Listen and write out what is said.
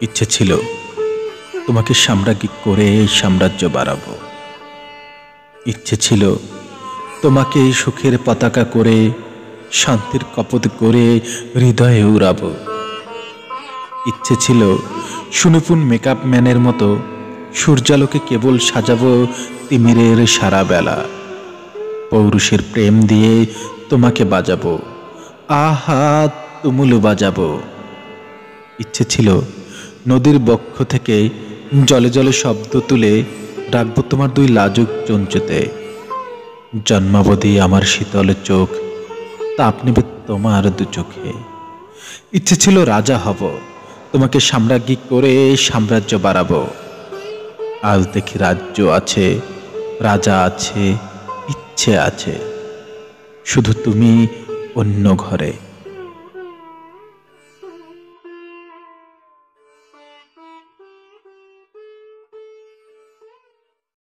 ইচ্ছে ছিল তোমাকে সাম্রাজ্ঞী করে সাম্রাজ্য বাড়াবো। ইচ্ছে ছিল তোমাকে সুখের পতাকা করে শান্তির কপোত করে হৃদয়ে উড়াবো। ইচ্ছে ছিল সুনিপুণ মেকআপ ম্যানের মতো সূর্যালোকে কেবল সাজাবো তিমিরের সারা বেলা। পৌরুষের প্রেম দিয়ে তোমাকে বাজাবো, আহা তুমুল বাজাবো। ইচ্ছে ছিল নদীর বক্ষ থেকে জলে জলে শব্দ তুলে রাখবো তোমার দুই লাজুক চঞ্চুতে। জন্মাবধি আমার শীতল চোখ তাপ নেবে তোমার দু চোখে। ইচ্ছে ছিল রাজা হব, তোমাকে সাম্রাজ্ঞী করে সাম্রাজ্য বাড়াবো। আজ দেখি রাজ্য আছে, রাজা আছে, ইচ্ছে আছে, শুধু তুমি অন্য ঘরে।